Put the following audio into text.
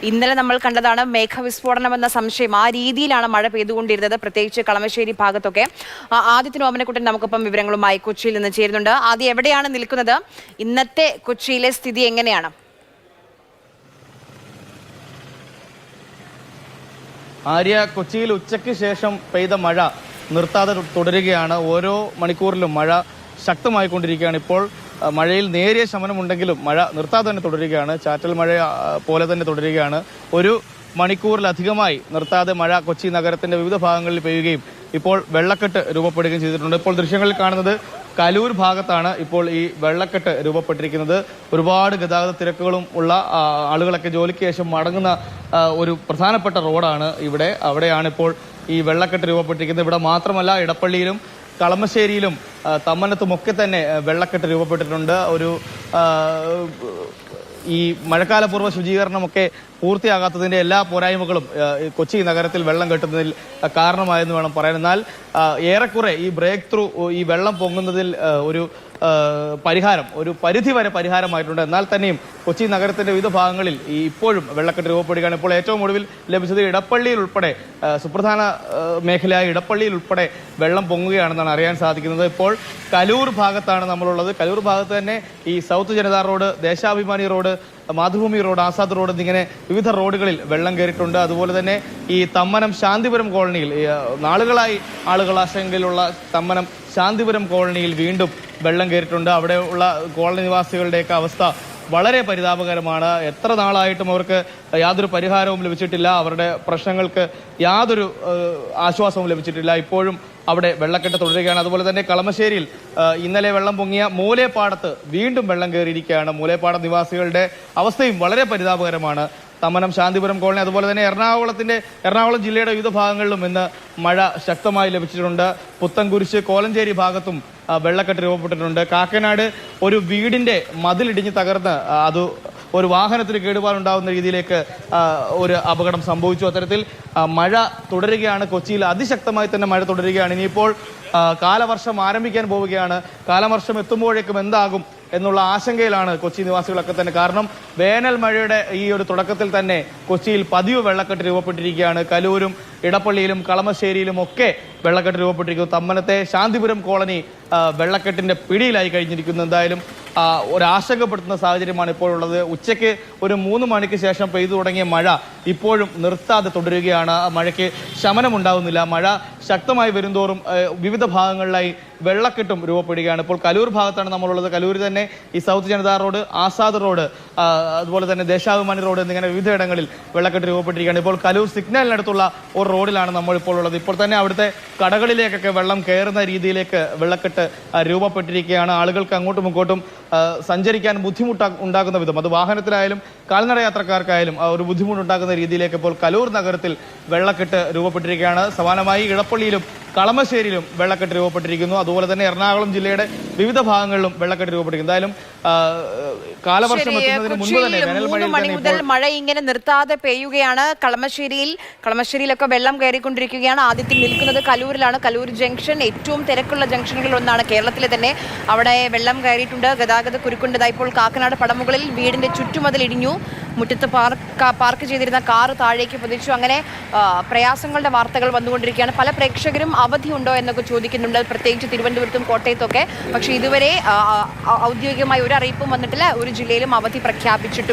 ഇന്നലെ നമ്മൾ കണ്ടതാണ് മേഘവിസ്ഫോടനം എന്ന സംശയം. ആ രീതിയിലാണ് മഴ പെയ്തുകൊണ്ടിരുന്നത്, പ്രത്യേകിച്ച് കളമശ്ശേരി ഭാഗത്തൊക്കെ. ആദ്യത്തിന് ഓമനക്കുട്ടൻ നമുക്കൊപ്പം വിവരങ്ങളുമായി കൊച്ചിയിൽ നിന്ന് ചേരുന്നുണ്ട്. ആദ്യം എവിടെയാണ് നിൽക്കുന്നത്? ഇന്നത്തെ കൊച്ചിയിലെ സ്ഥിതി എങ്ങനെയാണ്? ആര്യ, കൊച്ചിയിൽ ഉച്ചയ്ക്ക് ശേഷം പെയ്ത മഴ നിർത്താതെ തുടരുകയാണ്. ഓരോ മണിക്കൂറിലും മഴ ശക്തമായിക്കൊണ്ടിരിക്കുകയാണ്. ഇപ്പോൾ മഴയിൽ നേരിയ ശമനമുണ്ടെങ്കിലും മഴ നിർത്താതെ തന്നെ തുടരുകയാണ്. ചാറ്റൽ മഴ പോലെ തന്നെ തുടരുകയാണ്. ഒരു മണിക്കൂറിലധികമായി നിർത്താതെ മഴ കൊച്ചി നഗരത്തിന്റെ വിവിധ ഭാഗങ്ങളിൽ പെയ്യുകയും ഇപ്പോൾ വെള്ളക്കെട്ട് രൂപപ്പെടുകയും ചെയ്തിട്ടുണ്ട്. ഇപ്പോൾ ദൃശ്യങ്ങളിൽ കാണുന്നത് കലൂർ ഭാഗത്താണ് ഇപ്പോൾ ഈ വെള്ളക്കെട്ട് രൂപപ്പെട്ടിരിക്കുന്നത്. ഒരുപാട് ഗതാഗത തിരക്കുകളും ഉള്ള ആളുകളൊക്കെ ജോലിക്ക് ശേഷം മടങ്ങുന്ന ഒരു പ്രധാനപ്പെട്ട റോഡാണ് ഇവിടെ. അവിടെയാണ് ഇപ്പോൾ ഈ വെള്ളക്കെട്ട് രൂപപ്പെട്ടിരിക്കുന്നത്. ഇവിടെ മാത്രമല്ല, ഇടപ്പള്ളിയിലും കളമശ്ശേരിയിലും തമ്മനത്തുമൊക്കെ തന്നെ വെള്ളക്കെട്ട് രൂപപ്പെട്ടിട്ടുണ്ട്. ഈ മഴക്കാലപൂർവ്വ ശുചീകരണമൊക്കെ പൂർത്തിയാകാത്തതിന്റെ എല്ലാ പോരായ്മകളും കൊച്ചി നഗരത്തിൽ വെള്ളം കെട്ടുന്നതിൽ കാരണമായെന്ന് വേണം പറയാൻ. എന്നാൽ ഏറെക്കുറെ ഈ ബ്രേക്ക് ത്രൂ, ഈ വെള്ളം പൊങ്ങുന്നതിൽ ഒരു പരിധിവരെ പരിഹാരമായിട്ടുണ്ട്. എന്നാൽ തന്നെയും കൊച്ചി നഗരത്തിന്റെ വിവിധ ഭാഗങ്ങളിൽ ഇപ്പോഴും വെള്ളക്കെട്ട് രൂപപ്പെടുകയാണ്. ഇപ്പോൾ ഏറ്റവും ഒടുവിൽ ലഭിച്ചത് ഇടപ്പള്ളിയിൽ ഉൾപ്പെടെ, സുപ്രധാന മേഖലയായ ഇടപ്പള്ളിയിൽ ഉൾപ്പെടെ വെള്ളം പൊങ്ങുകയാണെന്നാണ് അറിയാൻ സാധിക്കുന്നത്. ഇപ്പോൾ കലൂർ ഭാഗത്താണ് നമ്മളുള്ളത്. കലൂർ ഭാഗത്ത് തന്നെ ഈ south Janata road, Deshabhimani road, Mathrubhumi road, Azad road എന്നിങ്ങനെ വിവിധ റോഡുകളിൽ വെള്ളം കയറിയിട്ടുണ്ട്. അതുപോലെ തന്നെ ഈ തമ്മനം ശാന്തിപുരം കോളനിയിൽ നാളുകളായി ആളുകൾ ആശങ്കയിലുള്ള തമ്മനം ശാന്തിപുരം കോളനിയിൽ വീണ്ടും വെള്ളം കയറിയിട്ടുണ്ട്. അവിടെയുള്ള കോളനി നിവാസികളുടെയൊക്കെ അവസ്ഥ വളരെ പരിതാപകരമാണ്. എത്ര നാളായിട്ടും അവർക്ക് യാതൊരു പരിഹാരവും ലഭിച്ചിട്ടില്ല. അവരുടെ പ്രശ്നങ്ങൾക്ക് യാതൊരു ആശ്വാസവും ലഭിച്ചിട്ടില്ല. ഇപ്പോഴും അവിടെ വെള്ളക്കെട്ട് തുടരുകയാണ്. അതുപോലെ തന്നെ കളമശ്ശേരിയിൽ ഇന്നലെ വെള്ളം പൊങ്ങിയ മൂലേപ്പാടത്ത് വീണ്ടും വെള്ളം കയറിയിരിക്കുകയാണ്. മൂലേപ്പാടം നിവാസികളുടെ അവസ്ഥയും വളരെ പരിതാപകരമാണ്. തമ്മനം ശാന്തിപുരം കോളനി, അതുപോലെ തന്നെ എറണാകുളം ജില്ലയുടെ വിവിധ ഭാഗങ്ങളിലും ഇന്ന് മഴ ശക്തമായി ലഭിച്ചിട്ടുണ്ട്. പുത്തൻകുരിശ്, കോലഞ്ചേരി ഭാഗത്തും വെള്ളക്കെട്ട് രൂപപ്പെട്ടിട്ടുണ്ട്. കാക്കനാട് ഒരു വീടിന്റെ മതിലിടിഞ്ഞ് തകർന്ന് അത് ഒരു വാഹനത്തിന് കേടുപാടുണ്ടാകുന്ന രീതിയിലേക്ക് ഒരു അപകടം സംഭവിച്ചു. അത്തരത്തിൽ മഴ തുടരുകയാണ്. കൊച്ചിയിൽ അതിശക്തമായി തന്നെ മഴ തുടരുകയാണ്. ഇനിയിപ്പോൾ കാലവർഷം ആരംഭിക്കാൻ പോവുകയാണ്. കാലവർഷം എത്തുമ്പോഴേക്കും എന്താകും എന്നുള്ള ആശങ്കയിലാണ് കൊച്ചി നിവാസികളൊക്കെ തന്നെ. കാരണം വേനൽ മഴയുടെ ഈ ഒരു തുടക്കത്തിൽ തന്നെ കൊച്ചിയിൽ പതിവ് വെള്ളക്കെട്ട് രൂപപ്പെട്ടിരിക്കുകയാണ്. കലൂരും ഇടപ്പള്ളിയിലും കളമശ്ശേരിയിലും ഒക്കെ വെള്ളക്കെട്ട് രൂപപ്പെട്ടിരിക്കുന്നു. തമ്മനത്തെ ശാന്തിപുരം കോളനി വെള്ളക്കെട്ടിന്റെ പിടിയിലായി കഴിഞ്ഞിരിക്കുന്നു. എന്തായാലും ഒരാശങ്കപ്പെടുത്തുന്ന സാഹചര്യമാണ് ഇപ്പോഴുള്ളത്. ഉച്ചയ്ക്ക് ഒരു 3 മണിക്ക് ശേഷം പെയ്തു തുടങ്ങിയ മഴ ഇപ്പോഴും നിർത്താതെ തുടരുകയാണ്. മഴയ്ക്ക് ശമനമുണ്ടാകുന്നില്ല. മഴ ശക്തമായി വരുന്തോറും വിവിധ ഭാഗങ്ങളിലായി വെള്ളക്കെട്ടും രൂപപ്പെടുകയാണ്. ഇപ്പോൾ കലൂർ ഭാഗത്താണ് നമ്മളുള്ളത്. കലൂർ തന്നെ ഈ south Janata road, Azad road, അതുപോലെ തന്നെ ദേശാഭിമാനി റോഡ് എന്നിങ്ങനെ വിവിധ ഇടങ്ങളിൽ വെള്ളക്കെട്ട് രൂപപ്പെട്ടിരിക്കുകയാണ്. ഇപ്പോൾ കലൂർ സിഗ്നലിനടുത്തുള്ള ഒരു റോഡിലാണ് നമ്മളിപ്പോൾ ഉള്ളത്. ഇപ്പോൾ തന്നെ അവിടുത്തെ കടകളിലേക്കൊക്കെ വെള്ളം കയറുന്ന രീതിയിലേക്ക് വെള്ളക്കെട്ട് രൂപപ്പെട്ടിരിക്കുകയാണ്. ആളുകൾക്ക് അങ്ങോട്ടും ഇങ്ങോട്ടും സഞ്ചരിക്കാൻ ഉണ്ടാകുന്ന വിധം, അത് വാഹനത്തിലായാലും കാൽനട യാത്രക്കാർക്കായാലും ഒരു ബുദ്ധിമുട്ടുണ്ടാകുന്ന രീതിയിലേക്ക് ഇപ്പോൾ കലൂർ നഗരത്തിൽ വെള്ളക്കെട്ട് രൂപപ്പെട്ടിരിക്കുകയാണ്. സമാനമായി ഇടപ്പള്ളിയിലും കളമശ്ശേരിയിലും വെള്ളക്കെട്ട് രൂപപ്പെട്ടിരിക്കുന്നു. അതുപോലെ തന്നെ എറണാകുളം ജില്ലയുടെ വിവിധ ഭാഗങ്ങളിലും വെള്ളക്കെട്ട് രൂപപ്പെട്ടിരിക്കുന്നു. എന്തായാലും കാലവർഷം എത്തുന്നതിന് മുൻപ് തന്നെ 3 മണി മുതൽ മഴ ഇങ്ങനെ നിർത്താതെ പെയ്യുകയാണ്. കളമശ്ശേരിയിലൊക്കെ വെള്ളം കയറിക്കൊണ്ടിരിക്കുകയാണ്. ആദ്യത്തിൽ നിൽക്കുന്നത് കലൂരിലാണ്. കലൂർ ജംഗ്ഷൻ ഏറ്റവും തിരക്കുള്ള ജംഗ്ഷനുകളിൽ ഒന്നാണ് കേരളത്തിലെ തന്നെ. അവിടെ വെള്ളം കയറിയിട്ടുണ്ട്, ഗതാഗത കുരുക്കുണ്ട്. ഇപ്പോൾ കാക്കനാട് പടമുകളിൽ വീടിന്റെ ചുറ്റുമതിൽ ഇടിഞ്ഞു, മുറ്റത്ത് പാർക്ക് ചെയ്തിരുന്ന കാറ് താഴേക്ക് പതിച്ചു. അങ്ങനെ പ്രയാസങ്ങളുടെ വാർത്തകൾ വന്നുകൊണ്ടിരിക്കുകയാണ്. പല പ്രേക്ഷകരും അവധി ഉണ്ടോ എന്നൊക്കെ ചോദിക്കുന്നുണ്ട്, പ്രത്യേകിച്ച് തിരുവനന്തപുരത്തും കോട്ടയത്തൊക്കെ. പക്ഷേ ഇതുവരെ ഔദ്യോഗികമായി ഒരു അറിയിപ്പും വന്നിട്ടില്ല. ഒരു ജില്ലയിലും അവധി പ്രഖ്യാപിച്ചിട്ടുമില്ല.